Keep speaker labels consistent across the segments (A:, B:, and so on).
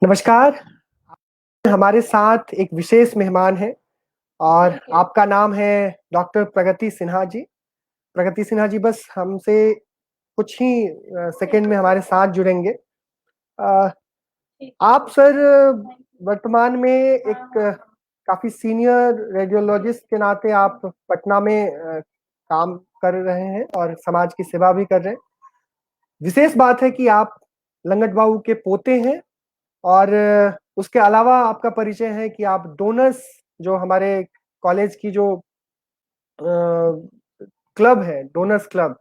A: नमस्कार। हमारे साथ एक विशेष मेहमान हैं और आपका नाम है डॉक्टर प्रगति सिन्हा जी। प्रगति सिन्हा जी बस हमसे कुछ ही सेकंड में हमारे साथ जुड़ेंगे। अ, आप सर वर्तमान में एक काफ़ी सीनियर रेडियोलॉजिस्ट के नाते आप पटना में काम कर रहे हैं और समाज की सेवा भी कर रहे हैं। विशेष बात है कि आप लंगट बाबू के पोते हैं और उसके अलावा आपका परिचय है कि आप डोनर्स जो हमारे कॉलेज की जो क्लब है, डोनर्स क्लब,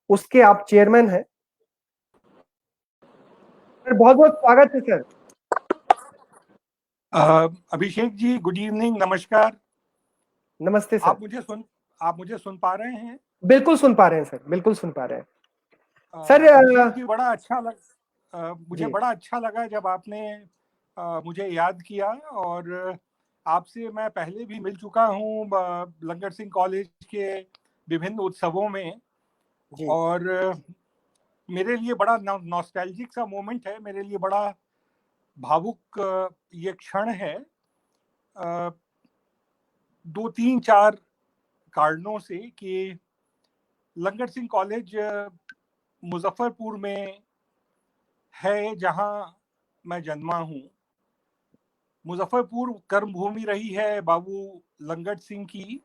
A: उसके आप चेयरमैन हैं। सर बहुत-बहुत स्वागत है sir.
B: Abhishek ji, good evening, नमस्कार।
A: नमस्ते सर।
B: आप मुझे सुन पा रहे हैं?
A: बिल्कुल सुन पा रहे हैं सर, बिल्कुल सुन पा रहे हैं। सर
B: अभिषेक जी, मुझे
A: जी,
B: बड़ा अच्छा लगा जब आपने मुझे याद किया। और आपसे मैं पहले भी मिल चुका हूँ लंगर सिंह कॉलेज के विभिन्न उत्सवों में।
A: जी,
B: और मेरे लिए बड़ा नॉस्टैल्जिक सा मोमेंट है, मेरे लिए बड़ा भावुक ये क्षण है। दो तीन चार कारणों से कि लंगर सिंह कॉलेज मुजफ्फरपुर में है, जहां मैं जन्मा हूं। मुजफ्फरपुर कर्मभूमि रही है बाबू लंगट सिंह की,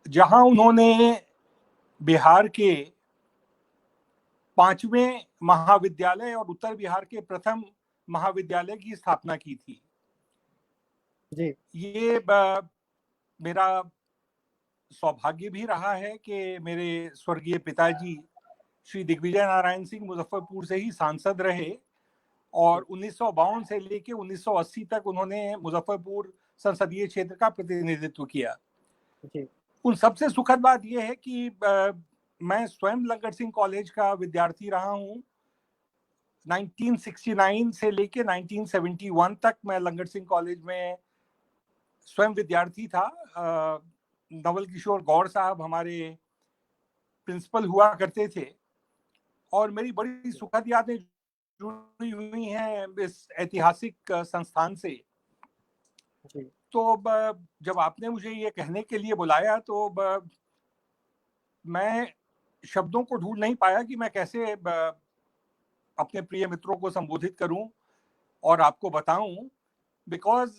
B: जहां उन्होंने बिहार के 5वें महाविद्यालय और उत्तर बिहार के प्रथम महाविद्यालय की स्थापना की थी।
A: जी,
B: ये मेरा सौभाग्य भी रहा है कि मेरे स्वर्गीय पिताजी श्री दिग्विजय नारायण सिंह मुजफ्फरपुर से ही सांसद रहे और 1952 से लेकर 1980 तक उन्होंने मुजफ्फरपुर संसदीय क्षेत्र का प्रतिनिधित्व किया।
A: जी,
B: उन सबसे सुखद बात यह है कि मैं स्वयं लंगर सिंह कॉलेज का विद्यार्थी रहा हूं। 1969 से लेकर 1971 तक मैं लंगर सिंह कॉलेज में स्वयं विद्यार्थी था। नवल किशोर गौड़ साहब हमारे प्रिंसिपल हुआ करते थे और मेरी बड़ी सुखद यादें जुड़ी हुई हैं इस ऐतिहासिक संस्थान से।
A: जी,
B: तो जब आपने मुझे ये कहने के लिए बुलाया तो मैं शब्दों को ढूंढ नहीं पाया कि मैं कैसे अपने प्रिय मित्रों को संबोधित करूं और आपको बताऊं। बिकॉज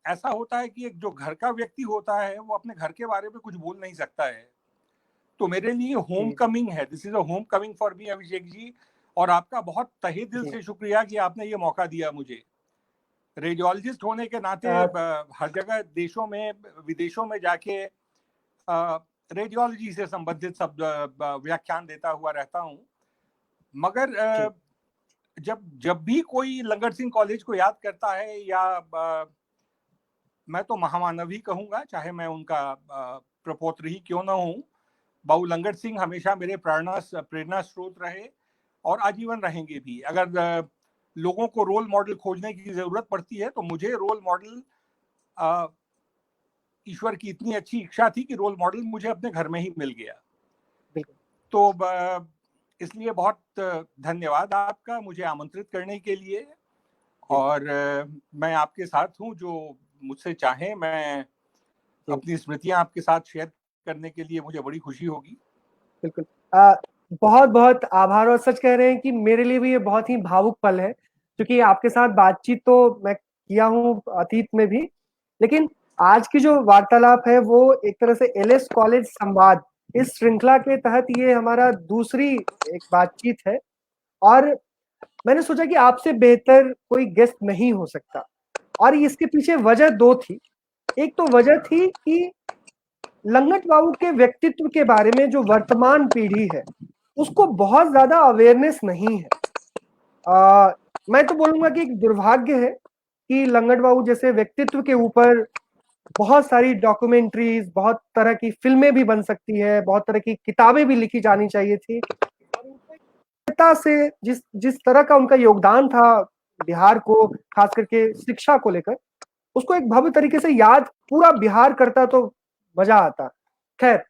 B: ऐसा होता है कि एक जो घर का व्यक्ति होता है वो अपने घर के बारे में कुछ बोल नहीं सकता है। तो मेरे लिए होम
A: जी,
B: कमिंग है, this is a homecoming for me Abhishek ji. और आपका बहुत तहे दिल
A: जी।
B: से शुक्रिया कि आपने ये मौका दिया मुझे। रेडियोलॉजिस्ट होने के नाते
A: अ,
B: हर जगह देशों में विदेशों में जाके रेडियोलॉजी से संबंधित सब व्याख्यान देता हुआ रहता हूँ। मगर
A: जी,
B: जब जब भी कोई लंगर सिंह कॉलेज को याद करता है या मैं तो महामानव ही कहूंगा, चाहे मैं उनका प्रपौत्र ही क्यों ना हूं। बाबू लंगर सिंह हमेशा मेरे प्रेरणा स्रोत रहे और आजीवन रहेंगे भी। अगर लोगों को रोल मॉडल खोजने की जरूरत पड़ती है तो मुझे रोल मॉडल, ईश्वर की इतनी अच्छी इच्छा थी कि रोल मॉडल मुझे अपने घर में ही मिल गया।
A: बिल्कुल।
B: तो इसलिए बहुत धन्यवाद आपका मुझे आमंत्रित करने के लिए।
A: जी,
B: और मैं आपके साथ हूँ, जो मुझसे चाहे मैं
A: जी,
B: अपनी स्मृतियां आपके साथ शेयर करने के लिए मुझे बड़ी खुशी होगी।
A: बिल्कुल। बहुत-बहुत आभार और सच कह रहे हैं कि मेरे लिए भी ये बहुत ही भावुक पल है, क्योंकि आपके साथ बातचीत तो मैं किया हूँ अतीत में भी, लेकिन आज की जो वार्तालाप है वो एक तरह से एलएस कॉलेज संवाद, इस श्रृंखला के तहत ये हमारा दूसरी एक बातचीत है और मैंने सोचा कि आपसे बेहतर कोई गेस्ट नहीं हो सकता और इसके पीछे वजह 2 थी। एक तो वजह थी कि लंगट बाबू के व्यक्तित्व के बारे में जो वर्तमान पीढ़ी है, उसको बहुत ज़्यादा अवेयरनेस नहीं है। मैं तो बोलूँगा कि एक दुर्भाग्य है कि लंगट बाबू जैसे व्यक्तित्व के ऊपर बहुत सारी डॉक्यूमेंट्रीज़, बहुत तरह की फ़िल्में भी बन सकती है, बहुत तरह की किताबें भी लिखी जानी चाहिए थी। से जिस जिस तरह का उनका योगदान था बिहार को, खास करके शिक्षा को लेकर, उसको एक भव्य तरीके से याद पूरा बिहार करता तो मज़ा आता। खैर,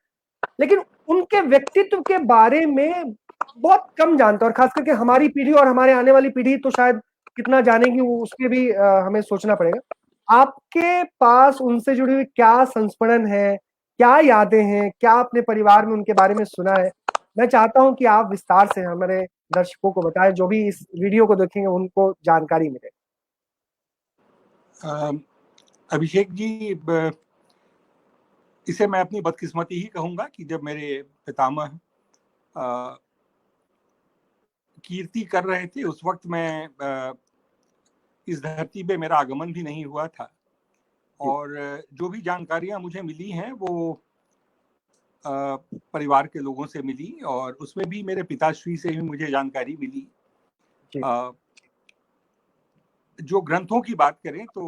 A: लेकिन उनके व्यक्तित्व के बारे में बहुत कम जानता और खास करके हमारी पीढ़ी और हमारे आने वाली पीढ़ी तो शायद कितना जानेंगे वो उसके भी हमें सोचना पड़ेगा। आपके पास उनसे जुड़ी हुई क्या संस्मरण है, क्या यादें हैं, क्या अपने परिवार में उनके बारे में सुना है? मैं चाहता हूँ कि आप विस्तार से हमारे दर्शकों को बताएं, जो भी इस वीडियो को देखेंगे उनको जानकारी मिले।
B: अभिषेक जी, इसे मैं अपनी बदकिस्मती ही कहूंगा कि जब मेरे पितामह कीर्ति कर रहे थे उस वक्त मैं इस धरती पे मेरा आगमन भी नहीं हुआ था। और जो भी जानकारियां मुझे मिली हैं वो परिवार के लोगों से मिली, और उसमें भी मेरे पिताश्री से भी मुझे जानकारी मिली। जो ग्रंथों की बात करें तो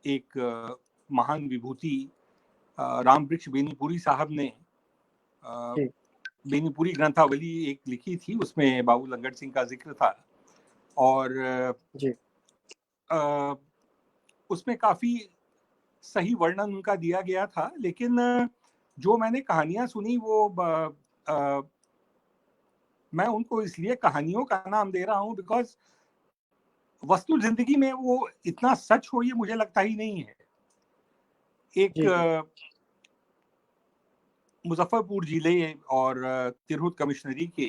B: एक महान विभूति राम वृक्ष बेनीपुरी साहब ने बेनीपुरी ग्रंथावली एक लिखी थी, उसमें बाबू लंगट सिंह का जिक्र था। और उसमें काफी सही वर्णन उनका दिया गया था। लेकिन जो मैंने कहानियां सुनी वो मैं उनको इसलिए कहानियों का नाम दे रहा हूं बिकॉज वस्तु जिंदगी में वो इतना सच हो ये मुझे लगता ही नहीं है। एक मुजफ्फरपुर जिले और तिरहुत कमिश्नरी के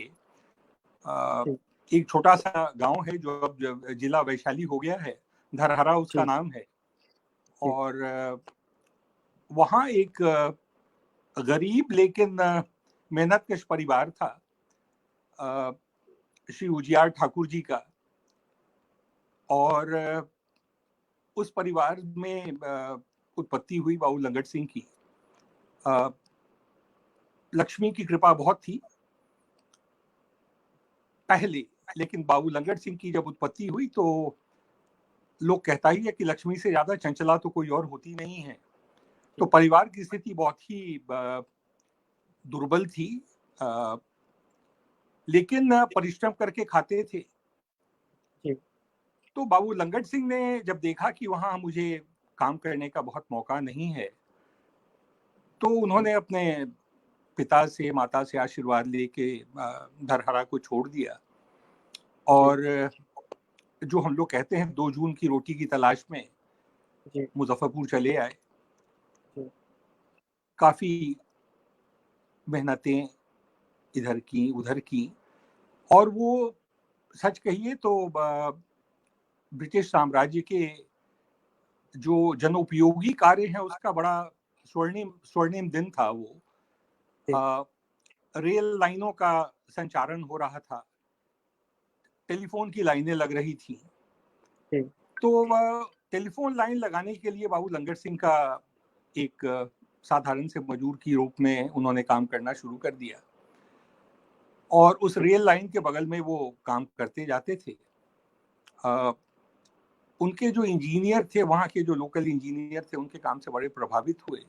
B: एक छोटा सा गांव है जो अब जिला वैशाली हो गया है, धरहरा उसका नाम है। और वहाँ एक गरीब लेकिन मेहनतकश परिवार था श्री उजियार ठाकुर जी का। और उस परिवार में उत्पत्ति हुई बाबू लंगट सिंह की। लक्ष्मी की कृपा बहुत थी पहले, लेकिन बाबू लंगट सिंह की जब उत्पत्ति हुई तो लोग कहता ही है कि लक्ष्मी से ज्यादा चंचला तो कोई और होती नहीं है। तो परिवार की स्थिति बहुत ही दुर्बल थी, लेकिन परिश्रम करके खाते थे। तो बाबू लंगट सिंह ने जब देखा कि वहां मुझे काम करने का बहुत मौका नहीं है, तो उन्होंने अपने पिता से माता से आशीर्वाद लेके धरहरा को छोड़ दिया। और जो हम लोग कहते हैं 2 जून की रोटी की तलाश में मुजफ्फरपुर चले आए। काफी मेहनतें इधर की उधर की, और वो सच कहिए तो ब्रिटिश साम्राज्य के जो जनोपयोगी कार्य हैं उसका बड़ा स्वर्णिम दिन था वो। रेल लाइनों का संचालन हो रहा था, टेलीफोन की लाइनें लग रही थी। तो टेलीफोन लाइन लगाने के लिए बाबू लंगट सिंह का एक साधारण से मजदूर की रूप में उन्होंने काम करना शुरू कर दिया। और उस रेल लाइन के बगल में वो काम करते जाते थे। उनके जो इंजीनियर थे, वहाँ के जो लोकल इंजीनियर थे, उनके काम से बड़े प्रभावित हुए।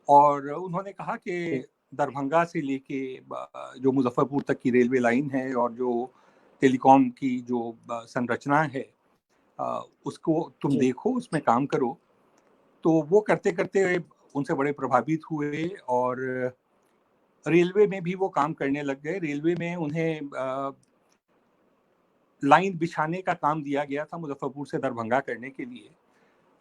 B: और उन्होंने कहा कि दरभंगा से लेके जो मुजफ्फरपुर तक की रेलवे लाइन है और जो टेलीकॉम की जो संरचना है उसको तुम देखो, उसमें काम करो। तो वो करते करते उनसे बड़े प्रभावित हुए और रेलवे में भी वो काम करने लग गए। रेलवे में उन्हें लाइन बिछाने का काम दिया गया था मुजफ्फरपुर से दरभंगा करने के लिए।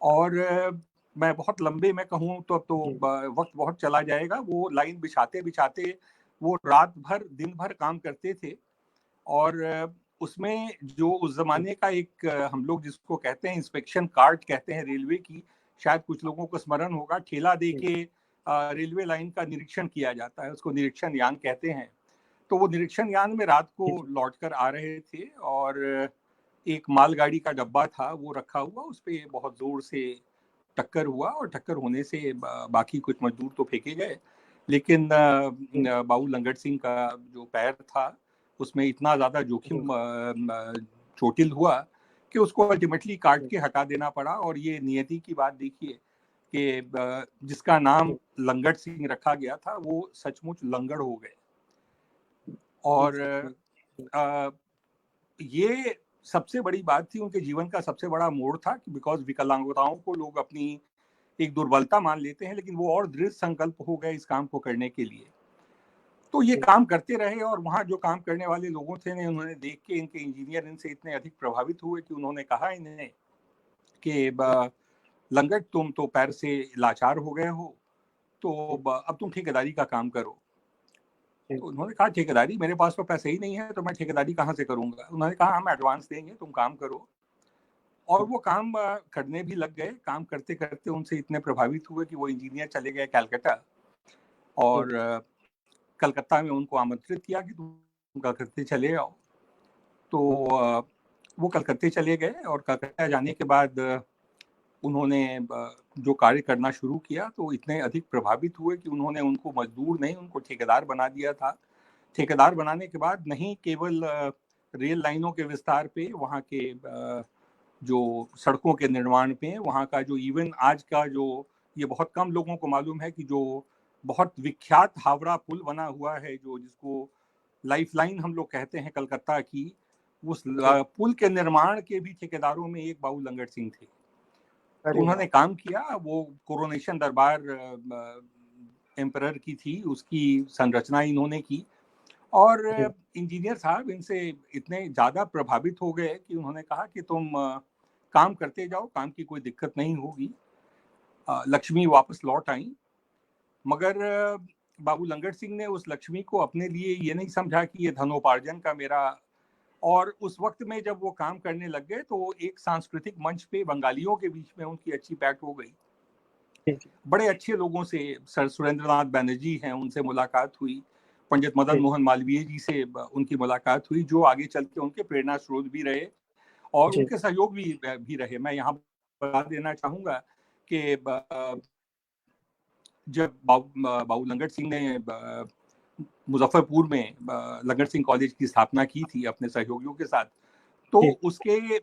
B: और मैं बहुत लंबे में कहूँ तो वक्त बहुत चला जाएगा। वो लाइन बिछाते बिछाते वो रात भर दिन भर काम करते थे। और उसमें जो उस जमाने का एक हम लोग जिसको कहते हैं इंस्पेक्शन कार्ट कहते हैं रेलवे की, शायद कुछ लोगों को स्मरण होगा, ठेला दे के रेलवे लाइन का निरीक्षण किया जाता है, उसको निरीक्षण यान कहते हैं। तो वो निरीक्षण यान में रात को लौटकर आ रहे थे और एक मालगाड़ी का डब्बा था वो रखा हुआ, उस पर बहुत जोर से टक्कर हुआ और टक्कर होने से बाकी कुछ मजदूर तो फेंके गए, लेकिन बाबू लंगट सिंह का जो पैर था उसमें इतना ज्यादा जोखिम चोटिल हुआ कि उसको अल्टीमेटली काट के हटा देना पड़ा। और ये नियति की बात देखिए कि जिसका नाम लंगट सिंह रखा गया था वो सचमुच लंगड़ हो गए। और ये सबसे बड़ी बात थी, उनके जीवन का सबसे बड़ा मोड़ था कि बिकॉज विकलांगताओं को लोग अपनी एक दुर्बलता मान लेते हैं, लेकिन वो और दृढ़ संकल्प हो गए इस काम को करने के लिए। तो ये काम करते रहे और वहाँ जो काम करने वाले लोगों थे ने उन्होंने देख के इनके इंजीनियर इनसे इतने अधिक प्रभावित हुए कि उन्होंने कहा इन्हें कि लंगट तुम तो पैर से लाचार हो गए हो, तो अब तुम ठेकेदारी का काम करो। तो उन्होंने कहा ठेकेदारी, मेरे पास तो पैसे ही नहीं है, तो मैं ठेकेदारी कहाँ से करूंगा। उन्होंने कहा हम एडवांस देंगे, तुम काम करो। और वो काम करने भी लग गए। काम करते करते उनसे इतने प्रभावित हुए कि वो इंजीनियर चले गए कलकत्ता, और कलकत्ता में उनको आमंत्रित किया कि तुम कलकत्ते चले आओ। तो वो कलकत्ते चले गए और कलकत्ता जाने के बाद उन्होंने जो कार्य करना शुरू किया तो इतने अधिक प्रभावित हुए कि उन्होंने उनको मजदूर नहीं, उनको ठेकेदार बना दिया था। ठेकेदार बनाने के बाद नहीं केवल रेल लाइनों के विस्तार पे, वहाँ के जो सड़कों के निर्माण पे, वहाँ का जो इवन आज का जो, ये बहुत कम लोगों को मालूम है कि जो बहुत विख्यात हावड़ा पुल बना हुआ है, जो जिसको लाइफ लाइन हम लोग कहते हैं कलकत्ता की, उस पुल के निर्माण के भी ठेकेदारों में एक बाबू लंगट सिंह थे। तो उन्होंने काम किया। वो कोरोनेशन दरबार एम्परर की थी, उसकी संरचना इन्होंने की। और इंजीनियर साहब इनसे इतने ज़्यादा प्रभावित हो गए कि उन्होंने कहा कि तुम काम करते जाओ, काम की कोई दिक्कत नहीं होगी। लक्ष्मी वापस लौट आई, मगर बाबू लंगट सिंह ने उस लक्ष्मी को अपने लिए ये नहीं समझा कि ये धनोपार्जन का मेरा। और उस वक्त में जब वो काम करने लग गए तो एक सांस्कृतिक मंच पे बंगालियों के बीच में उनकी अच्छी पैठ हो गई। बड़े अच्छे लोगों से, सर सुरेंद्रनाथ बैनर्जी हैं, उनसे मुलाकात हुई। पंडित मदन मोहन मालवीय जी से उनकी मुलाकात हुई, जो आगे चल के उनके प्रेरणा स्रोत भी रहे और उनके सहयोग भी रहे। मैं यहाँ बता देना चाहूँगा कि जब बाबू लंगट सिंह ने मुजफ्फरपुर में लंगट सिंह कॉलेज की स्थापना की थी अपने सहयोगियों के साथ, तो उसके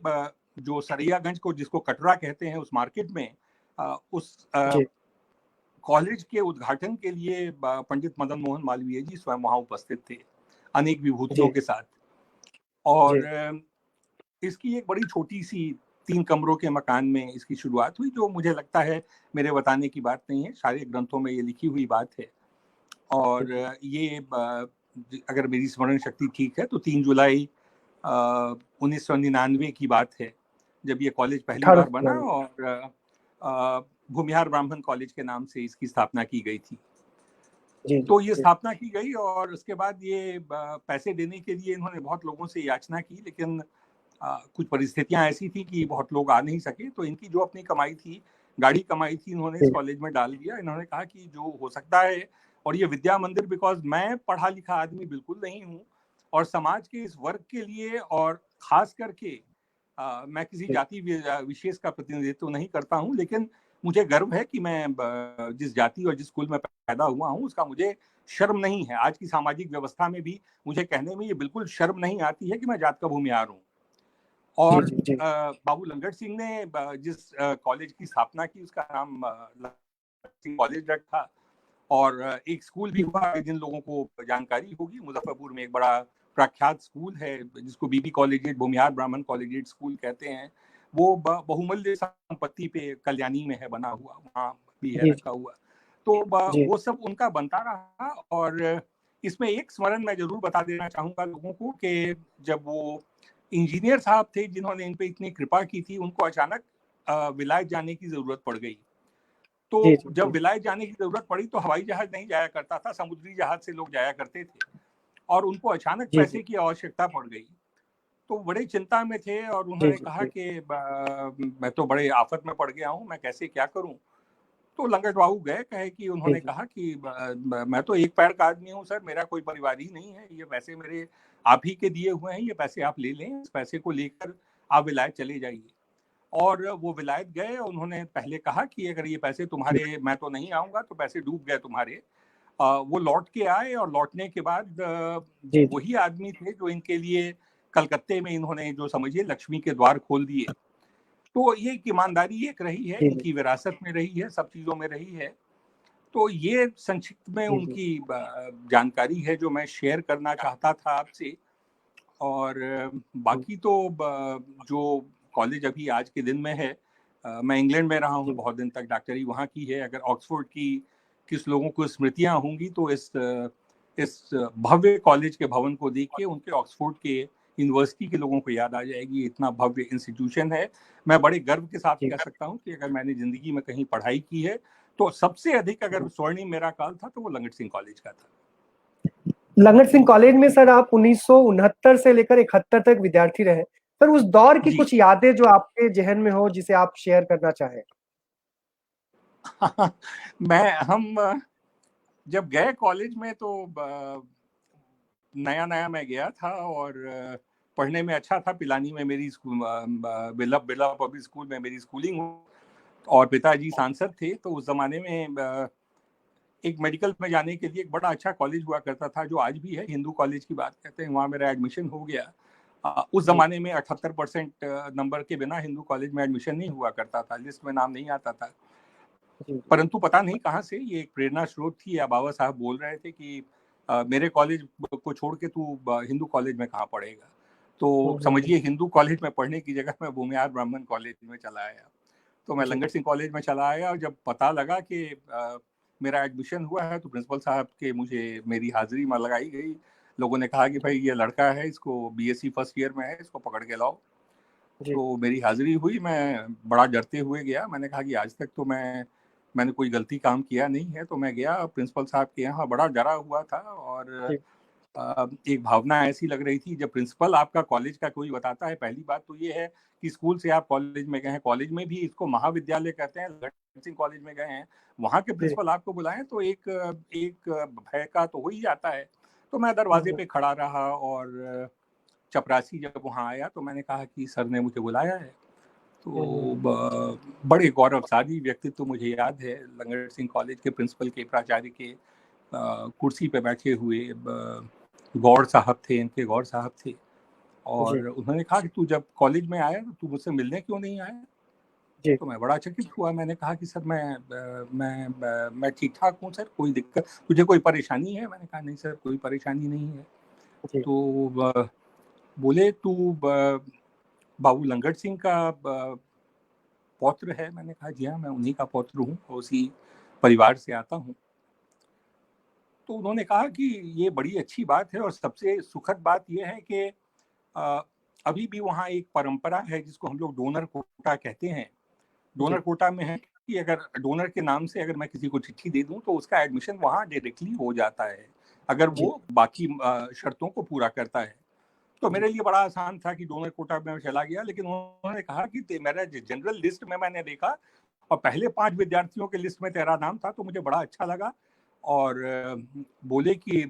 B: जो सरैयागंज को, जिसको कटरा कहते हैं, उस मार्केट में उस कॉलेज के उद्घाटन के लिए पंडित मदन मोहन मालवीय जी स्वयं वहां उपस्थित थे अनेक विभूतियों के साथ। और इसकी एक बड़ी छोटी सी 3 कमरों के मकान में इसकी शुरुआत हुई, जो मुझे लगता है मेरे बताने की बात नहीं है, सारे ग्रंथों में ये लिखी हुई बात है। और ये अगर मेरी स्मरण शक्ति ठीक है तो 3 जुलाई 1999 की बात है, जब ये कॉलेज पहली बार बना और भूमिहार ब्राह्मण कॉलेज के नाम से इसकी स्थापना की गई थी। तो ये स्थापना की गई और उसके बाद ये पैसे देने के लिए इन्होंने बहुत लोगों से याचना की, लेकिन कुछ परिस्थितियां ऐसी थी कि बहुत लोग आ नहीं सके। तो इनकी जो अपनी कमाई थी, गाड़ी कमाई थी, इन्होंने इस कॉलेज में डाल दिया। इन्होंने कहा कि जो हो सकता है, और ये विद्या मंदिर, बिकॉज मैं पढ़ा लिखा आदमी बिल्कुल नहीं हूँ और समाज के इस वर्ग के लिए, और खास करके मैं किसी जाति विशेष का प्रतिनिधित्व नहीं करता हूँ, लेकिन मुझे गर्व है कि मैं जिस जाति और जिस कुल में पैदा हुआ हूँ उसका मुझे शर्म नहीं है। आज की सामाजिक व्यवस्था में भी मुझे कहने में ये बिल्कुल शर्म नहीं आती है कि मैं जात का भूमिहार हूँ। और बाबू लंगट सिंह ने जिस कॉलेज की स्थापना की उसका नाम कॉलेज रखा। और एक स्कूल भी हुआ, जिन लोगों को जानकारी होगी, मुजफ्फरपुर में एक बड़ा प्रख्यात स्कूल है जिसको बीबी कॉलेजिएट, भूमिहार ब्राह्मण कॉलेजिएट स्कूल कहते हैं। वो बहुमूल्य संपत्ति पे कल्याणी में है बना हुआ, वहाँ भी है रखा हुआ। तो वो सब उनका बनता रहा। और इसमें एक स्मरण मैं जरूर बता देना चाहूंगा लोगों को कि जब वो इंजीनियर साहब थे जिन्होंने इन पे इतनी कृपा की थी, उनको अचानक विलायत जाने की जरूरत पड़ गई। तो जब विलायत जाने की जरूरत पड़ी तो हवाई जहाज नहीं जाया करता था, समुद्री जहाज से लोग जाया करते थे, और उनको अचानक पैसे की आवश्यकता पड़ गई। तो बड़े चिंता में थे और उन्होंने कहा कि मैं तो बड़े आफत में पड़ गया हूँ, मैं कैसे क्या करूँ। तो लंगट बाबू गए, कहे कि उन्होंने कहा कि मैं तो एक पैर का आदमी हूँ सर, मेरा कोई परिवार ही नहीं है, ये पैसे मेरे आप ही के दिए हुए हैं, ये पैसे आप ले लें, इस पैसे को लेकर आप विलायत चले जाइए। और वो विलायत गए। उन्होंने पहले कहा कि अगर ये पैसे तुम्हारे, मैं तो नहीं आऊंगा, तो पैसे डूब गए तुम्हारे। वो लौट के आए और लौटने के बाद वही आदमी थे जो इनके लिए कलकत्ते में इन्होंने, जो समझिए, लक्ष्मी के द्वार खोल दिए। तो ये एक ईमानदारी एक रही है, इनकी विरासत में रही है, सब चीजों में रही है। तो ये संक्षिप्त में उनकी जानकारी है जो मैं शेयर करना चाहता था आपसे। और बाकी तो जो कॉलेज अभी आज के दिन में है, मैं इंग्लैंड में रहा हूँ बहुत दिन तक, डॉक्टरी वहाँ की है। अगर ऑक्सफोर्ड की किस लोगों को स्मृतियाँ होंगी तो इस इस भव्य कॉलेज के भवन को देख के उनके ऑक्सफोर्ड के यूनिवर्सिटी के लोगों को याद आ जाएगी। इतना भव्य इंस्टीट्यूशन है। मैं बड़े गर्व के साथ कह सकता हूँ कि अगर मैंने जिंदगी में कहीं पढ़ाई की है तो सबसे अधिक अगर स्वर्णिम मेरा काल था तो वो लंगट सिंह कॉलेज का था।
A: लंगट सिंह कॉलेज में सर आप 1969 से लेकर 71 तक विद्यार्थी रहे। सर उस दौर की कुछ यादें जो आपके जहन में हो जिसे आप शेयर करना चाहें।
B: हम जब गए कॉलेज में तो नया नया मैं गया था और पढ़ने में अच्छा था। पिलानी में मेरी बिरला पब्लिक स्कूल में मेरी स्कूलिंग हुई और पिताजी सांसद थे। तो उस जमाने में एक मेडिकल में जाने के लिए एक बड़ा अच्छा कॉलेज हुआ करता था जो आज भी है, हिंदू कॉलेज की बात करते हैं। वहाँ मेरा एडमिशन हो गया। उस जमाने में 78% नंबर के बिना हिंदू कॉलेज में एडमिशन नहीं हुआ करता था, लिस्ट में नाम नहीं आता था। परंतु पता नहीं कहाँ से ये एक प्रेरणा स्रोत थी या बाबा साहब बोल रहे थे कि मेरे कॉलेज को छोड़ के तू हिंदू कॉलेज में कहाँ पढ़ेगा। तो समझिए हिंदू कॉलेज में पढ़ने की जगह मैं भूमिहार ब्राह्मण कॉलेज में चला आया। तो मैं लंगट सिंह कॉलेज में चला आया और जब पता लगा कि मेरा एडमिशन हुआ है तो प्रिंसिपल साहब के मेरी हाजिरी में लगाई गई। लोगों ने कहा कि भाई ये लड़का है, इसको बीएससी फर्स्ट ईयर में है, इसको पकड़ के लाओ। तो मेरी हाजिरी हुई। मैं बड़ा डरते हुए गया। मैंने कहा कि आज तक तो मैंने कोई गलती काम किया नहीं है। तो मैं गया प्रिंसिपल साहब के यहाँ, बड़ा डरा हुआ था और एक भावना ऐसी लग रही थी। जब प्रिंसिपल आपका कॉलेज का कोई बताता है, पहली बात तो ये है कि स्कूल से आप कॉलेज में गए हैं, कॉलेज में भी इसको महाविद्यालय कहते हैं, लंगट सिंह कॉलेज में गए हैं, वहाँ के प्रिंसिपल आपको बुलाएं तो एक भय का तो हो ही जाता है। तो मैं दरवाजे पे खड़ा रहा और चपरासी जब वहाँ आया तो मैंने कहा कि सर ने मुझे बुलाया है। तो बड़े गौरवशाली व्यक्तित्व मुझे याद है। लंगट सिंह कॉलेज के प्रिंसिपल के, प्राचार्य के कुर्सी पे बैठे हुए गौर साहब थे, इनके गौर साहब थे। और उन्होंने कहा कि तू जब कॉलेज में आया तो तू मुझसे मिलने क्यों नहीं आया। तो मैं बड़ा चकित हुआ। मैंने कहा कि सर मैं ठीक ठाक हूँ सर, कोई दिक्कत, तुझे कोई परेशानी है। मैंने कहा नहीं सर, कोई परेशानी नहीं है। तो बोले तू बाबू लंगट सिंह का पौत्र है। मैंने कहा जी हाँ, मैं उन्हीं का पौत्र हूँ, उसी परिवार से आता हूँ। तो उन्होंने कहा कि ये बड़ी अच्छी बात है और सबसे सुखद बात यह है कि अभी भी वहाँ एक परंपरा है जिसको हम लोग डोनर कोटा कहते हैं। डोनर कोटा में है कि अगर डोनर के नाम से अगर मैं किसी को चिट्ठी दे दूं तो उसका एडमिशन वहाँ डायरेक्टली हो जाता है, अगर वो बाकी शर्तों को पूरा करता है। तो मेरे लिए बड़ा आसान था कि डोनर कोटा में चला गया। लेकिन उन्होंने कहा कि मेरा जनरल लिस्ट में मैंने देखा और पहले 5 विद्यार्थियों के लिस्ट में तेरा नाम था, तो मुझे बड़ा अच्छा लगा। और बोले कि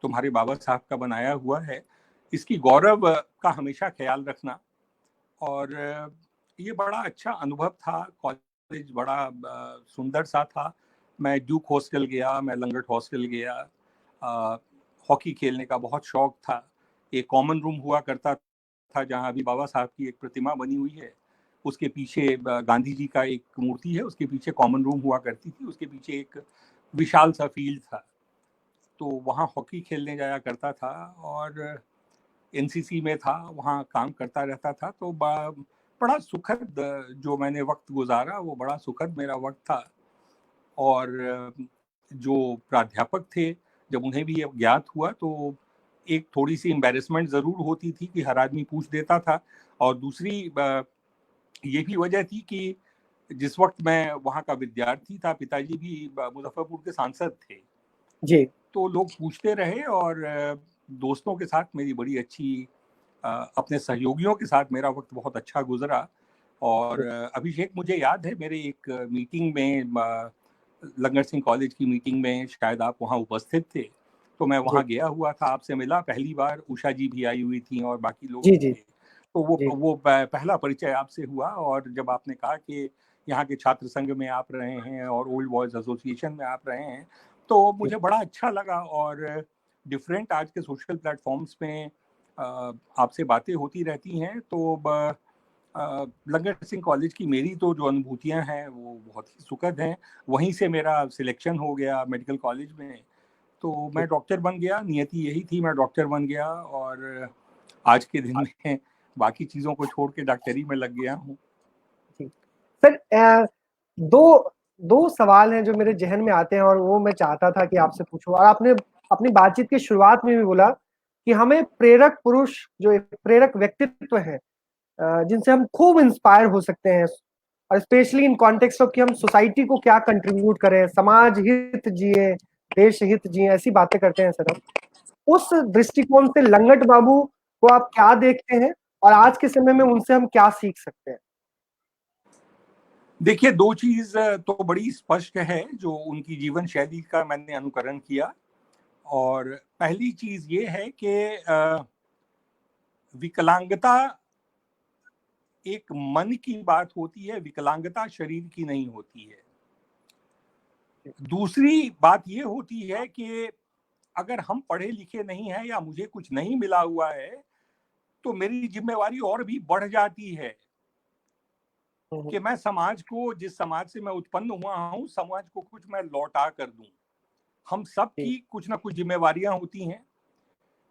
B: तुम्हारे बाबा साहब का बनाया हुआ है, इसकी गौरव का हमेशा ख्याल रखना। और ये बड़ा अच्छा अनुभव था। कॉलेज बड़ा सुंदर सा था। मैं ड्यूक हॉस्टल गया, मैं लंगट हॉस्टल गया। हॉकी खेलने का बहुत शौक था। एक कॉमन रूम हुआ करता था जहाँ अभी बाबा साहब की एक प्रतिमा बनी हुई है, उसके पीछे गांधी जी का एक मूर्ति है, उसके पीछे कॉमन रूम हुआ करती थी, उसके पीछे एक विशाल सा फील्ड था। तो वहाँ हॉकी खेलने जाया करता था और एनसीसी में था, वहाँ काम करता रहता था। तो बड़ा सुखद जो मैंने वक्त गुजारा वो बड़ा सुखद मेरा वक्त था। और जो प्राध्यापक थे, जब उन्हें भी ज्ञात हुआ तो एक थोड़ी सी एम्बेरसमेंट ज़रूर होती थी कि हर आदमी पूछ देता था। और दूसरी ये भी वजह थी कि जिस वक्त मैं वहाँ का विद्यार्थी था, पिताजी भी मुजफ्फरपुर के सांसद थे
A: जी।
B: तो लोग पूछते रहे और दोस्तों के साथ मेरी बड़ी अच्छी, अपने सहयोगियों के साथ मेरा वक्त बहुत अच्छा गुजरा। और अभिषेक, मुझे याद है मेरे एक मीटिंग में, लंगट सिंह कॉलेज की मीटिंग में, शायद आप वहाँ उपस्थित थे, तो मैं वहाँ गया हुआ था, आपसे मिला पहली बार। उषा जी भी आई हुई थी और बाकी लोग
A: जी,
B: थे। तो वो पहला परिचय आपसे हुआ। और जब आपने कहा कि यहाँ के छात्र संघ में आप रहे हैं और ओल्ड बॉयज एसोसिएशन में आप रहे हैं, तो मुझे बड़ा अच्छा लगा। और डिफरेंट आज के सोशल प्लेटफॉर्म्स में आपसे बातें होती रहती हैं। तो लंगट सिंह कॉलेज की मेरी तो जो अनुभूतियां हैं वो बहुत ही सुखद हैं। वहीं से मेरा सिलेक्शन हो गया मेडिकल कॉलेज में, तो मैं डॉक्टर बन गया। नियति यही थी, मैं डॉक्टर बन गया और आज के दिन में बाकी चीज़ों को छोड़ के डॉक्टरी में लग गया हूँ।
A: सर दो सवाल हैं जो मेरे जहन में आते हैं और वो मैं चाहता था कि आपसे पूछूं। और आपने अपनी बातचीत की शुरुआत में भी बोला कि हमें प्रेरक पुरुष, जो एक प्रेरक व्यक्तित्व है, जिनसे हम खूब इंस्पायर हो सकते हैं, और स्पेशली इन कॉन्टेक्स्ट ऑफ कि हम सोसाइटी को क्या कंट्रीब्यूट करें, समाज हित जिए, देश हित जिए, ऐसी बातें करते हैं सर हम। उस दृष्टिकोण से लंगट बाबू को आप क्या देखते हैं, और आज के समय में उनसे हम क्या सीख सकते हैं?
B: देखिए, दो चीज तो बड़ी स्पष्ट है जो उनकी जीवन शैली का मैंने अनुकरण किया। और पहली चीज ये है कि विकलांगता एक मन की बात होती है, विकलांगता शरीर की नहीं होती है। दूसरी बात ये होती है कि अगर हम पढ़े लिखे नहीं हैं या मुझे कुछ नहीं मिला हुआ है, तो मेरी जिम्मेवारी और भी बढ़ जाती है कि मैं समाज को, जिस समाज से मैं उत्पन्न हुआ हूं, समाज को कुछ मैं लौटा कर दूं। हम सब की कुछ ना कुछ जिम्मेवारियां होती हैं।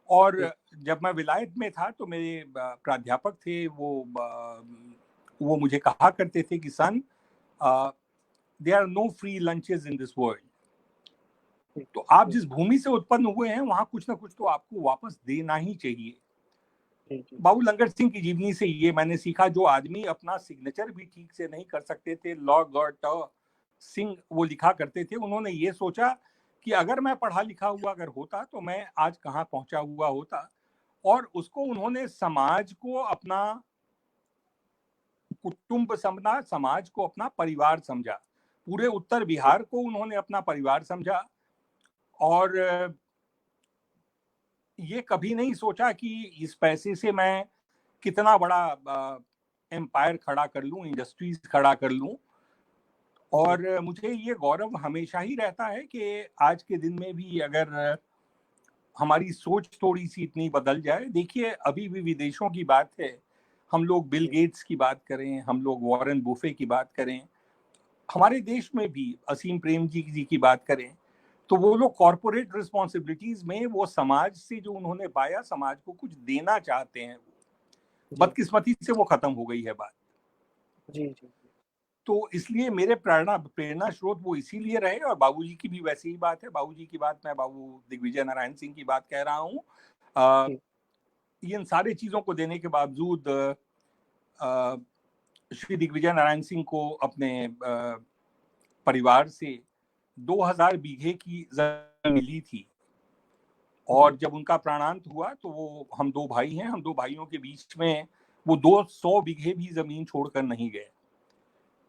B: और जब मैं विलायत में था तो मेरे प्राध्यापक थे, वो मुझे कहा करते थे कि son, there are no free lunches in this world. तो आप जिस भूमि से उत्पन्न हुए हैं वहां कुछ ना कुछ तो आपको वापस देना ही चाहिए। बाबू लंगट सिंह की जीवनी से ये मैंने सीखा, जो आदमी अपना सिग्नेचर भी ठीक से नहीं कर सकते थे, लॉ सिंह वो लिखा करते थे, उन्होंने ये सोचा कि अगर मैं पढ़ा लिखा हुआ अगर होता तो मैं आज कहाँ पहुंचा हुआ होता। और उसको उन्होंने समाज को अपना कुटुंब समझा, समाज को अपना परिवार समझा, पूरे उत्तर बिहार को उन्होंने अपना परिवार समझा। और ये कभी नहीं सोचा कि इस पैसे से मैं कितना बड़ा एम्पायर खड़ा कर लूं, इंडस्ट्रीज खड़ा कर लूं। और मुझे ये गौरव हमेशा ही रहता है कि आज के दिन में भी अगर हमारी सोच थोड़ी सी इतनी बदल जाए। देखिए, अभी भी विदेशों की बात है, हम लोग बिल गेट्स की बात करें, हम लोग वॉरेन बुफे की बात करें, हमारे देश में भी असीम प्रेमजी जी की बात करें, तो वो लोग कॉर्पोरेट रिस्पॉन्सिबिलिटीज में वो समाज से जो उन्होंने पाया, समाज को कुछ देना चाहते हैं। बदकिस्मती से वो खत्म हो गई है बात।
A: जी जी।
B: तो इसलिए मेरे प्रेरणा स्रोत वो इसीलिए रहे। और बाबूजी की भी वैसी ही बात है। बाबूजी की बात, मैं बाबू दिग्विजय नारायण सिंह की बात कह रहा हूँ। इन सारी चीजों को देने के बावजूद श्री दिग्विजय नारायण सिंह को अपने परिवार से 2000 बीघे की जमीन मिली थी। और जब उनका प्राणांत हुआ तो वो, हम दो भाई हैं, हम दो भाइयों के बीच में वो 200 बीघे भी जमीन छोड़कर नहीं गए।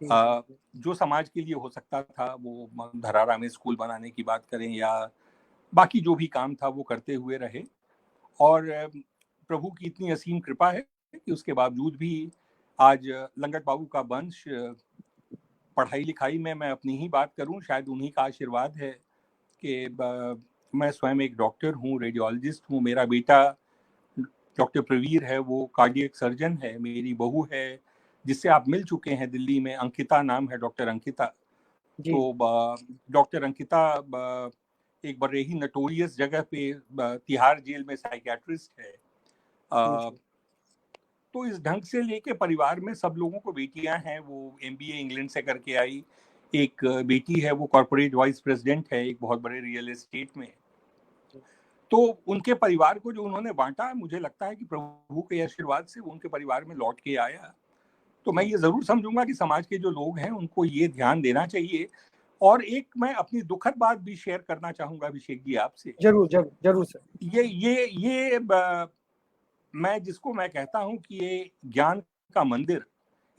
B: जो समाज के लिए हो सकता था, वो धरारा में स्कूल बनाने की बात करें या बाकी जो भी काम था वो करते हुए रहे। और प्रभु की इतनी असीम कृपा है कि उसके बावजूद भी आज लंगट बाबू का वंश, पढ़ाई लिखाई में मैं अपनी ही बात करूं, शायद उन्हीं का आशीर्वाद है कि मैं स्वयं एक डॉक्टर हूं, रेडियोलॉजिस्ट हूं। मेरा बेटा डॉक्टर प्रवीर है, वो कार्डियक सर्जन है। मेरी बहू है जिससे आप मिल चुके हैं दिल्ली में, अंकिता नाम है, डॉक्टर अंकिता। तो डॉक्टर अंकिता एक बड़े ही नटोरियस जगह पे तिहाड़ जेल में साइकियाट्रिस्ट है। तो इस ढंग से लेके परिवार में सब लोगों को बेटियां हैं। वो MBA इंग्लैंड से करके आई, एक बेटी है वो कॉर्पोरेट वाइस प्रेसिडेंट है एक बहुत बड़े रियल एस्टेट में। तो उनके परिवार को जो उन्होंने बांटा, मुझे लगता है कि प्रभु के आशीर्वाद से वो उनके परिवार में लौट के आया। तो मैं ये जरूर समझूंगा कि समाज के जो लोग हैं उनको ये ध्यान देना चाहिए। और एक मैं अपनी दुखद बात भी शेयर करना चाहूंगा अभिषेक जी आपसे।
A: जरूर जरूर जरूर सर।
B: ये मैं जिसको मैं कहता हूं कि ये ज्ञान का मंदिर,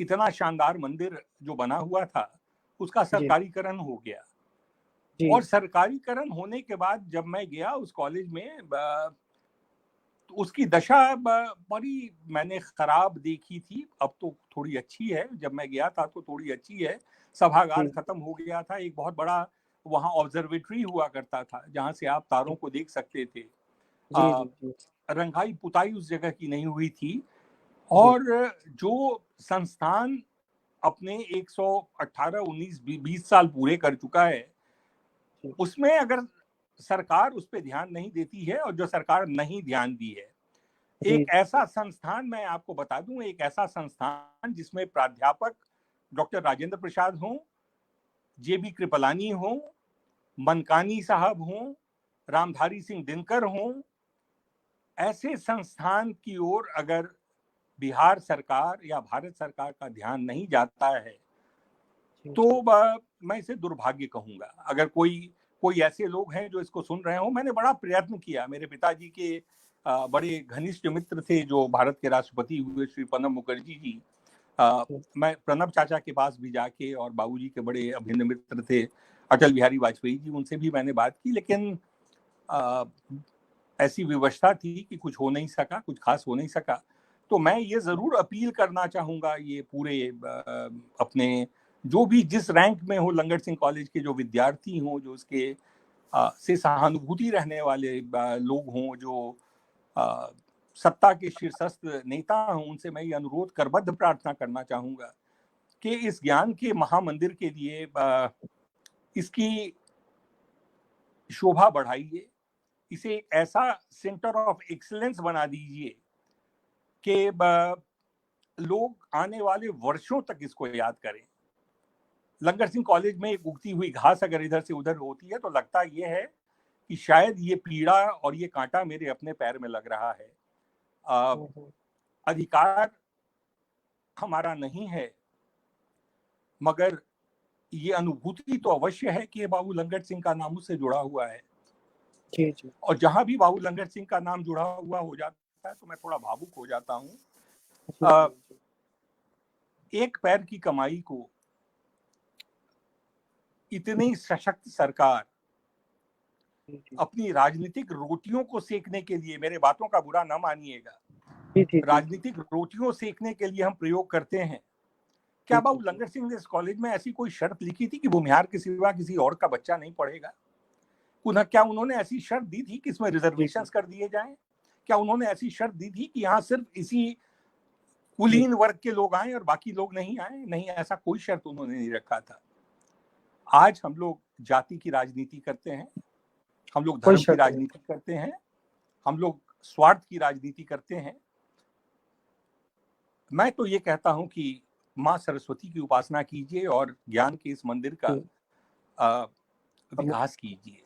B: इतना शानदार मंदिर जो बना हुआ था, उसका सरकारीकरण हो गया। और सरकारीकरण होने के बाद जब मैं गया उस कॉलेज में, तो उसकी दशा बड़ी मैंने खराब देखी थी। अब तो थोड़ी अच्छी है, जब मैं गया था तो थोड़ी अच्छी है। सभागार खत्म हो गया था, एक बहुत बड़ा वहाँ ऑब्जर्वेटरी हुआ करता था जहाँ से आप तारों को देख सकते थे। रंगाई पुताई उस जगह की नहीं हुई थी। और जो संस्थान अपने 118, 19, 20 साल पूरे कर चुका है, उसमें अगर सरकार उस पर ध्यान नहीं देती है, और जो सरकार नहीं ध्यान दी है, एक ऐसा संस्थान मैं आपको बता दूं, एक ऐसा संस्थान जिसमें प्राध्यापक डॉक्टर राजेंद्र प्रसाद हों, JB कृपलानी हों, मनकानी साहब हों, रामधारी सिंह दिनकर हों, ऐसे संस्थान की ओर अगर बिहार सरकार या भारत सरकार का ध्यान नहीं जाता है तो मैं इसे दुर्भाग्य कहूंगा। अगर कोई ऐसे लोग हैं जो इसको सुन रहे हो, मैंने बड़ा प्रयत्न किया। मेरे पिताजी के बड़े घनिष्ठ मित्र थे जो भारत के राष्ट्रपति हुए, श्री प्रणब मुखर्जी जी। मैं प्रणब चाचा के पास भी जाके, और बाबूजी के बड़े अभिन्न मित्र थे अटल बिहारी वाजपेयी जी, उनसे भी मैंने बात की, लेकिन ऐसी विवशता थी कि कुछ हो नहीं सका, कुछ खास हो नहीं सका। तो मैं ये जरूर अपील करना चाहूंगा, ये पूरे अपने जो भी जिस रैंक में हो, लंगट सिंह कॉलेज के जो विद्यार्थी हों, जो उसके से सहानुभूति रहने वाले लोग हों, जो सत्ता के शीर्षस्थ नेता हों, उनसे मैं ये अनुरोध करबद्ध प्रार्थना करना चाहूंगा कि इस ज्ञान के महामंदिर के लिए इसकी शोभा बढ़ाइए, इसे एक ऐसा सेंटर ऑफ एक्सीलेंस बना दीजिए कि लोग आने वाले वर्षों तक इसको याद करें। लंगट सिंह कॉलेज में एक उगती हुई घास अगर इधर से उधर होती है तो लगता ये है कि शायद ये पीड़ा और ये कांटा मेरे अपने पैर में लग रहा है। अधिकार हमारा नहीं है, मगर ये अनुभूति तो अवश्य है कि बाबू लंगट सिंह का नाम उससे जुड़ा हुआ है।
A: जी जी।
B: और जहां भी बाबू लंगट सिंह का नाम जुड़ा हुआ हो जाता है तो मैं थोड़ा भावुक हो जाता हूँ। एक पैर की कमाई को इतनी सशक्त सरकार अपनी राजनीतिक रोटियों को सेकने के लिए, मेरे बातों का बुरा न मानिएगा, राजनीतिक रोटियों सेकने के लिए हम प्रयोग करते हैं। क्या बाबू लंगट सिंह ने इस कॉलेज में ऐसी कोई शर्त लिखी थी कि भूमिहार के सिवा किसी और का बच्चा नहीं पढ़ेगा? क्या उन्होंने ऐसी शर्त दी थी कि इसमें रिजर्वेशंस कर दिए जाएं? क्या उन्होंने ऐसी शर्त दी थी कि यहाँ सिर्फ इसी कुलीन वर्ग के लोग आए और बाकी लोग नहीं आए? नहीं, ऐसा कोई शर्त उन्होंने नहीं रखा था। आज हम लोग जाति की राजनीति करते हैं, हम लोग धर्म की राजनीति करते हैं, हम लोग स्वार्थ की राजनीति करते हैं। मैं तो ये कहता हूं कि माँ सरस्वती की उपासना कीजिए और ज्ञान के इस मंदिर का विकास कीजिए।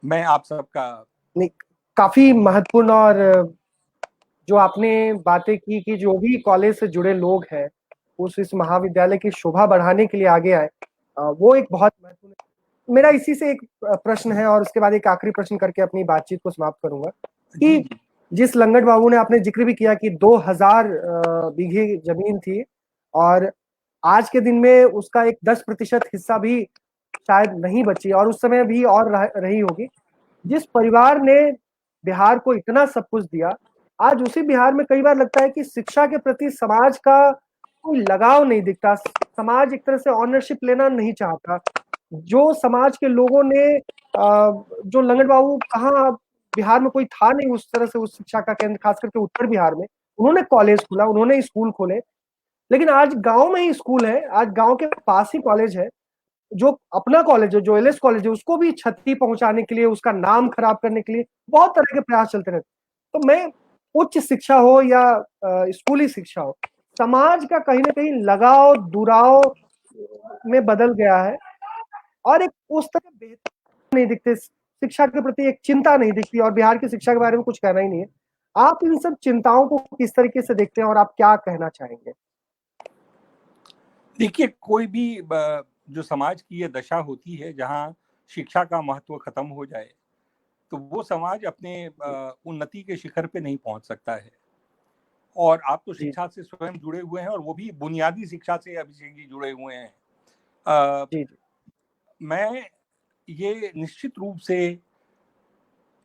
B: मैं आप सबका
A: काफी महत्वपूर्ण, और जो आपने बातें की कि जो भी कॉलेज से जुड़े लोग हैं इस महाविद्यालय की शोभा बढ़ाने के लिए आगे आए, वो एक बहुत महत्वपूर्ण। मेरा इसी से एक प्रश्न है और उसके बाद एक आखिरी प्रश्न करके अपनी बातचीत को समाप्त करूंगा कि जिस लंगट बाबू ने, आपने जिक्र भी किया कि 2000 बीघे जमीन थी और आज के दिन में उसका एक 10% हिस्सा भी शायद नहीं बची और उस समय भी और रही होगी। जिस परिवार ने बिहार को इतना सब कुछ दिया, आज उसी बिहार में कई बार लगता है कि शिक्षा के प्रति समाज का कोई लगाव नहीं दिखता। समाज एक तरह से ऑनरशिप लेना नहीं चाहता। जो समाज के लोगों ने जो लंगट बाबू, कहाँ बिहार में कोई था नहीं उस तरह से उस शिक्षा का केंद्र, खास करके उत्तर बिहार में उन्होंने कॉलेज खोला, उन्होंने स्कूल खोले, लेकिन आज गांव में ही स्कूल है, आज गांव के पास ही कॉलेज है। जो अपना कॉलेज है, जो एलएस कॉलेज है, उसको भी क्षति पहुंचाने के लिए, उसका नाम खराब करने के लिए बहुत तरह के प्रयास चलते रहते। तो मैं, उच्च शिक्षा हो या स्कूली शिक्षा हो, समाज का कहीं ना कहीं लगाव दुराव में बदल गया है और एक उस तरह बेहतर नहीं दिखते, शिक्षा के प्रति एक चिंता नहीं दिखती और बिहार की शिक्षा के बारे में कुछ कहना ही नहीं है। आप इन सब चिंताओं को किस तरीके से देखते हैं और आप क्या कहना चाहेंगे?
B: देखिए, कोई भी जो समाज की ये दशा होती है जहां शिक्षा का महत्व खत्म हो जाए तो वो समाज अपने उन्नति के शिखर पे नहीं पहुंच सकता है। और आप तो शिक्षा से स्वयं जुड़े हुए हैं और वो भी बुनियादी शिक्षा से अभिषेक जी जुड़े हुए हैं। मैं ये निश्चित रूप से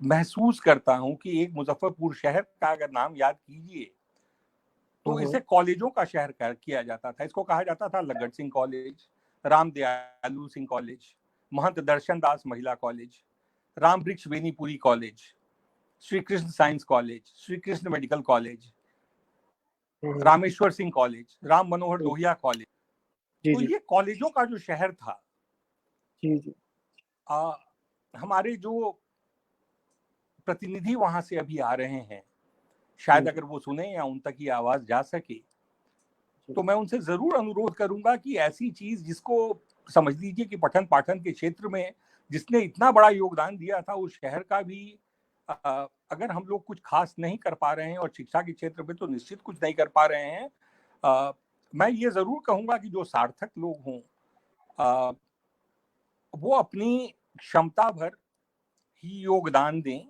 B: महसूस करता हूं कि एक मुजफ्फरपुर शहर का अगर नाम याद कीजिए तो इसे कॉलेजों का शहर किया जाता था। इसको कहा जाता था लंगट सिंह कॉलेज, राम दयालु सिंह कॉलेज, महंत दर्शन दास महिला College, Ram Vriksh Benipuri College, Shri Krishna Science College, Shri Krishna Medical College, Rameshwar Singh College, Ram Manohar Lohia College. तो ये कॉलेजों का जो शहर था। हमारे जो प्रतिनिधि वहां से अभी आ रहे हैं, शायद अगर वो सुने या उन तक ये आवाज जा सके, तो मैं उनसे जरूर अनुरोध करूंगा कि ऐसी चीज जिसको समझ लीजिए कि पठन पाठन के क्षेत्र में जिसने इतना बड़ा योगदान दिया था उस शहर का भी अगर हम लोग कुछ खास नहीं कर पा रहे हैं, और शिक्षा के क्षेत्र में तो निश्चित कुछ नहीं कर पा रहे हैं, मैं ये जरूर कहूंगा कि जो सार्थक लोग हों वो अपनी क्षमता भर ही योगदान दें।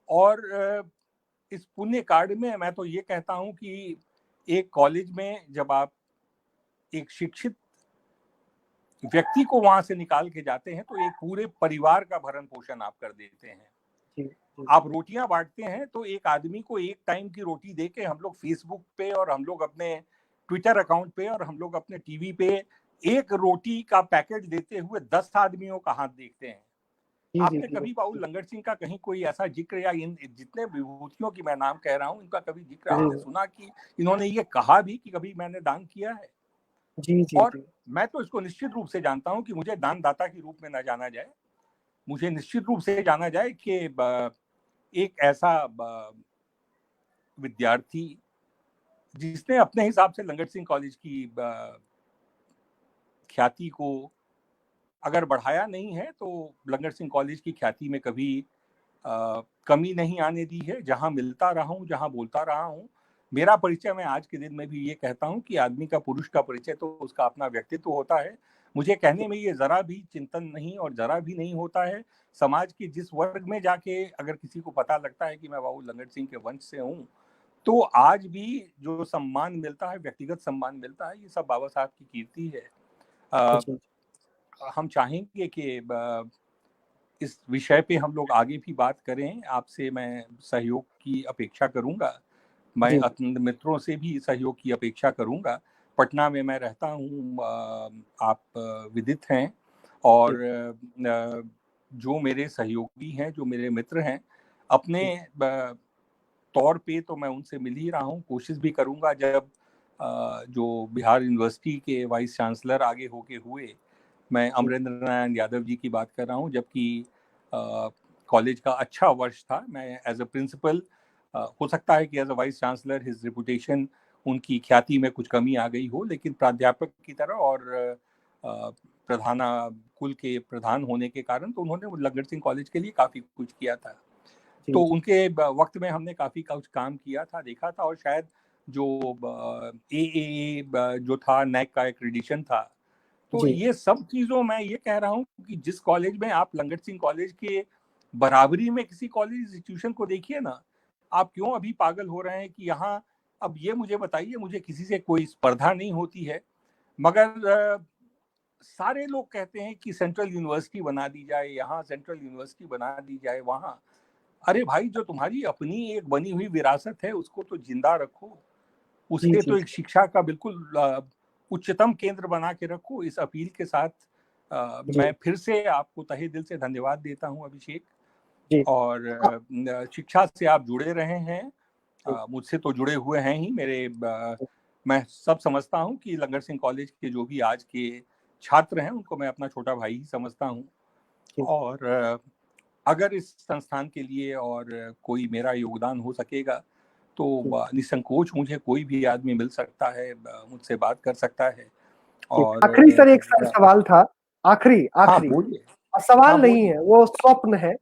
B: और इस पुण्य कार्ड में मैं तो ये कहता हूं कि एक कॉलेज में जब आप एक शिक्षित व्यक्ति को वहां से निकाल के जाते हैं तो एक पूरे परिवार का भरण पोषण आप कर देते हैं। आप रोटियां बांटते हैं तो एक आदमी को एक टाइम की रोटी देके हम लोग फेसबुक पे और हम लोग अपने ट्विटर अकाउंट पे और हम लोग अपने टीवी पे एक रोटी का पैकेट देते हुए 10 आदमियों का हाथ देखते हैं। आपने कभी बाउल लंगर सिंह का कहीं कोई ऐसा जिक्र, या इन जितने विभूतियों की मैं नाम कह रहा हूं इनका कभी जिक्र आपने सुना कि इन्होंने ये कहा भी कि कभी मैंने दान किया है? और मैं तो इसको निश्चित रूप से जानता हूं कि मुझे दानदाता के रूप में न जाना जाए, मुझे निश्चित रूप से जाना जाए कि एक ऐसा विद्यार्थी जिसने अपने हिसाब से लंगर सिंह कॉलेज की ख्याति को अगर बढ़ाया नहीं है तो लंगर सिंह कॉलेज की ख्याति में कभी कमी नहीं आने दी है। जहां मिलता रहा हूं, जहां बोलता रहा हूं, मेरा परिचय मैं आज के दिन में भी ये कहता हूं कि आदमी का, पुरुष का परिचय तो उसका अपना व्यक्तित्व होता है। मुझे कहने में ये जरा भी चिंतन नहीं और जरा भी नहीं होता है। समाज के जिस वर्ग में जाके अगर किसी को पता लगता है कि मैं बाबू लंगर सिंह के वंश से हूँ, तो आज भी जो सम्मान मिलता है, व्यक्तिगत सम्मान मिलता है, ये सब बाबा साहब की कीर्ति है। हम चाहेंगे कि इस विषय पे हम लोग आगे भी बात करें। आपसे मैं सहयोग की अपेक्षा करूंगा, मैं अपने मित्रों से भी सहयोग की अपेक्षा करूंगा। पटना में मैं रहता हूं, आप विदित हैं, और जो मेरे सहयोगी हैं, जो मेरे मित्र हैं, अपने तौर पे तो मैं उनसे मिल ही रहा हूं। कोशिश भी करूंगा जब जो बिहार यूनिवर्सिटी के वाइस चांसलर आगे होके हुए, मैं अमरेंद्र नारायण यादव जी की बात कर रहा हूं, जबकि कॉलेज का अच्छा वर्ष था। मैं एज अ प्रिंसिपल, हो सकता है कि as a vice chancellor his reputation, उनकी ख्याति में कुछ कमी आ गई हो, लेकिन प्राध्यापक की तरह और प्रधाना कुल के प्रधान होने के कारण तो उन्होंने लंगर सिंह कॉलेज के लिए काफ़ी कुछ किया था। तो उनके वक्त में हमने काफ़ी कुछ काम किया था, देखा था, और शायद जो ए जो था, नैक का एक्रेडिशन था। तो ये सब चीज़ों मैं ये कह रहा हूँ कि जिस कॉलेज में आप लंगर सिंह कॉलेज के बराबरी में किसी कॉलेज इंस्टीट्यूशन को देखिए ना, आप क्यों अभी पागल हो रहे हैं कि यहाँ, अब ये मुझे बताइए, मुझे किसी से कोई स्पर्धा नहीं होती है, मगर सारे लोग कहते हैं कि सेंट्रल यूनिवर्सिटी बना दी जाए, यहाँ सेंट्रल यूनिवर्सिटी बना दी जाए, वहाँ। अरे भाई, जो तुम्हारी अपनी एक बनी हुई विरासत है उसको तो जिंदा रखो, उसके तो एक शिक्षा का बिल्कुल उच्चतम केंद्र बना के रखो। इस अपील के साथ मैं फिर से आपको तहे दिल से धन्यवाद देता हूं अभिषेक। और शिक्षा से आप जुड़े रहे हैं, मुझसे तो जुड़े हुए हैं ही। मैं सब समझता हूं कि लंगर सिंह कॉलेज के जो भी आज के छात्र हैं उनको मैं अपना छोटा भाई ही समझता हूं। और अगर इस संस्थान के लिए और कोई मेरा योगदान हो सकेगा तो निसंकोच मुझे कोई भी आदमी मिल सकता है, मुझसे बात कर सकता है। और
A: आखिरी सर एक सवाल था, आखिरी सवाल नहीं है, वो स्वप्न है।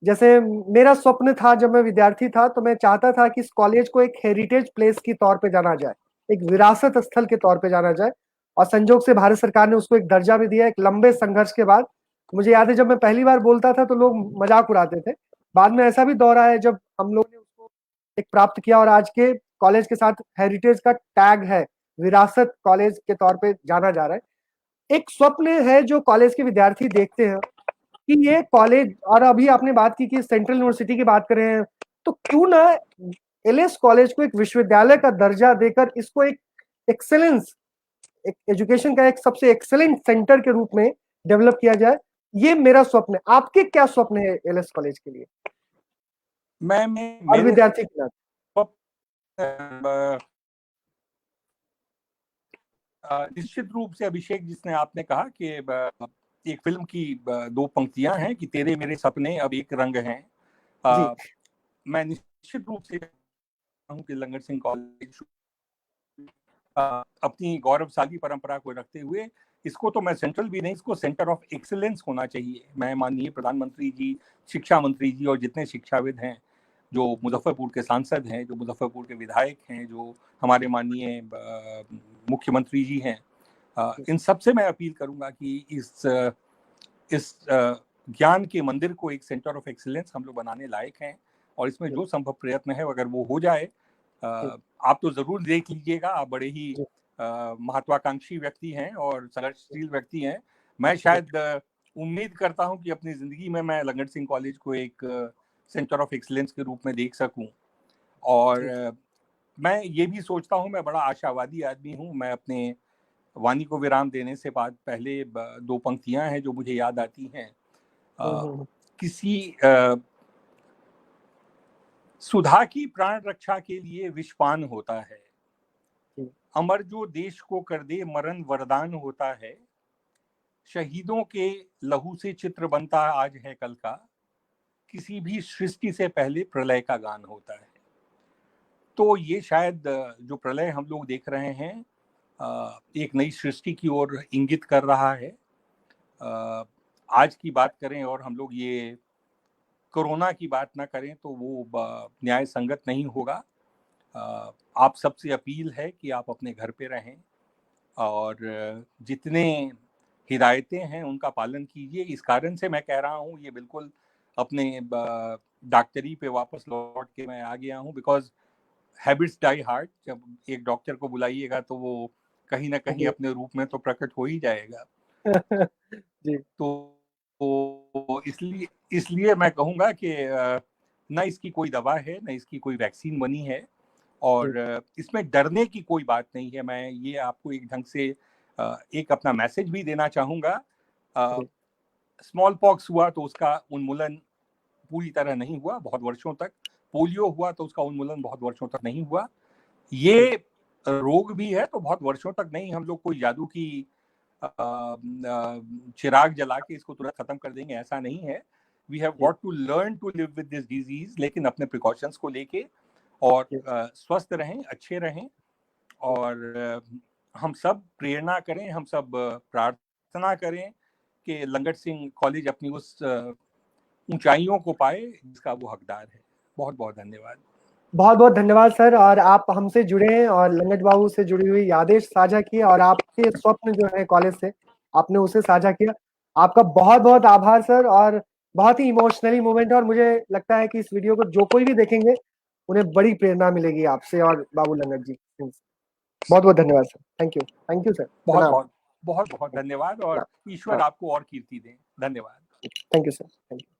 A: जैसे मेरा स्वप्न था जब मैं विद्यार्थी था, तो मैं चाहता था कि इस कॉलेज को एक हेरिटेज प्लेस के तौर पे जाना जाए, एक विरासत स्थल के तौर पे जाना जाए, और संजोग से भारत सरकार ने उसको एक दर्जा भी दिया। एक लंबे संघर्ष के बाद, मुझे याद है जब मैं पहली बार बोलता था तो लोग मजाक उड़ाते थे। बाद में ऐसा भी दौर आया जब हम लोग ने उसको एक प्राप्त किया, और आज के कॉलेज के साथ हेरिटेज का टैग है, विरासत कॉलेज के तौर पे जाना जा रहा है। एक स्वप्न है जो कॉलेज के विद्यार्थी देखते हैं कि ये कॉलेज, और अभी आपने बात की कि सेंट्रल यूनिवर्सिटी की बात कर रहे हैं, तो क्यों ना एलएस कॉलेज को एक विश्वविद्यालय का दर्जा देकर इसको एक एक्सेलेंस, एक एजुकेशन का एक सबसे एक्सेलेंट सेंटर के रूप में डेवलप किया जाए। ये मेरा स्वप्न है। आपके क्या स्वप्न है एलएस कॉलेज के लिए और विद्यार्थी के नाते?
B: निश्चित रूप से अभिषेक, जिसने आपने कहा कि एक फिल्म की 2 पंक्तियां हैं कि तेरे मेरे सपने अब एक रंग हैं। मैं निश्चित रूप से कि लंगर सिंह कॉलेज अपनी गौरवशाली परंपरा को रखते हुए इसको तो मैं सेंट्रल भी नहीं, इसको सेंटर ऑफ एक्सीलेंस होना चाहिए। मैं माननीय प्रधानमंत्री जी, शिक्षा मंत्री जी और जितने शिक्षाविद हैं, जो मुजफ्फरपुर के सांसद हैं, जो मुजफ्फरपुर के विधायक हैं, जो हमारे माननीय मुख्यमंत्री जी हैं, इन सब से मैं अपील करूंगा कि इस ज्ञान के मंदिर को एक सेंटर ऑफ एक्सीलेंस हम लोग बनाने लायक हैं, और इसमें जो संभव प्रयत्न है अगर वो हो जाए, आप तो जरूर देख लीजिएगा। आप बड़े ही महत्वाकांक्षी व्यक्ति हैं और संघर्षशील व्यक्ति हैं। मैं शायद उम्मीद करता हूं कि अपनी जिंदगी में मैं लंगट सिंह कॉलेज को एक सेंटर ऑफ एक्सीलेंस के रूप में देख सकूं। और मैं ये भी सोचता हूं, मैं बड़ा आशावादी आदमी हूं। मैं अपने वाणी को विराम देने से बाद पहले 2 पंक्तियां हैं जो मुझे याद आती हैं। किसी सुधा की प्राण रक्षा के लिए विषपान होता है, अमर जो देश को कर दे मरण वरदान होता है, शहीदों के लहू से चित्र बनता आज है कल का, किसी भी सृष्टि से पहले प्रलय का गान होता है। तो ये शायद जो प्रलय हम लोग देख रहे हैं एक नई सृष्टि की ओर इंगित कर रहा है। आज की बात करें और हम लोग ये कोरोना की बात ना करें तो वो न्याय संगत नहीं होगा। आप सबसे अपील है कि आप अपने घर पे रहें और जितने हिदायतें हैं उनका पालन कीजिए। इस कारण से मैं कह रहा हूँ, ये बिल्कुल अपने डॉक्टरी पे वापस लौट के मैं आ गया हूँ, बिकॉज हैबिट्स डाई हार्ड। जब एक डॉक्टर को बुलाइएगा तो वो कहीं ना कहीं अपने रूप में तो प्रकट हो ही जाएगा।
A: जी।
B: तो इसलिए मैं कहूँगा कि न इसकी कोई दवा है, न इसकी कोई वैक्सीन बनी है, और इसमें डरने की कोई बात नहीं है। मैं ये आपको एक ढंग से एक अपना मैसेज भी देना चाहूँगा। स्मॉल पॉक्स हुआ तो उसका उन्मूलन पूरी तरह नहीं हुआ बहुत वर्षों तक। पोलियो हुआ तो उसका उन्मूलन बहुत वर्षों तक नहीं हुआ। ये रोग भी है तो बहुत वर्षों तक नहीं। हम लोग कोई जादू की चिराग जला के इसको तुरंत खत्म कर देंगे, ऐसा नहीं है। We have got to learn to live with this disease, लेकिन अपने प्रिकॉशंस को लेके और स्वस्थ रहें, अच्छे रहें, और हम सब प्रेरणा करें, हम सब प्रार्थना करें कि लंगट सिंह कॉलेज अपनी उस ऊंचाइयों को पाए जिसका वो हकदार है। बहुत बहुत धन्यवाद।
A: बहुत बहुत धन्यवाद सर। और आप हमसे जुड़े हैं और लंगट बाबू से जुड़ी हुई यादें साझा की, और आपके स्वप्न जो है कॉलेज से आपने उसे साझा किया। आपका बहुत बहुत आभार सर। और बहुत ही इमोशनली मोमेंट है, और मुझे लगता है कि इस वीडियो को जो कोई भी देखेंगे उन्हें बड़ी प्रेरणा मिलेगी आपसे और बाबू लंगट जी। बहुत बहुत धन्यवाद सर। Thank you sir.
B: बहुत बहुत धन्यवाद, और ईश्वर आपको और कीर्ति दें। धन्यवाद।
A: Thank you sir. Thank you.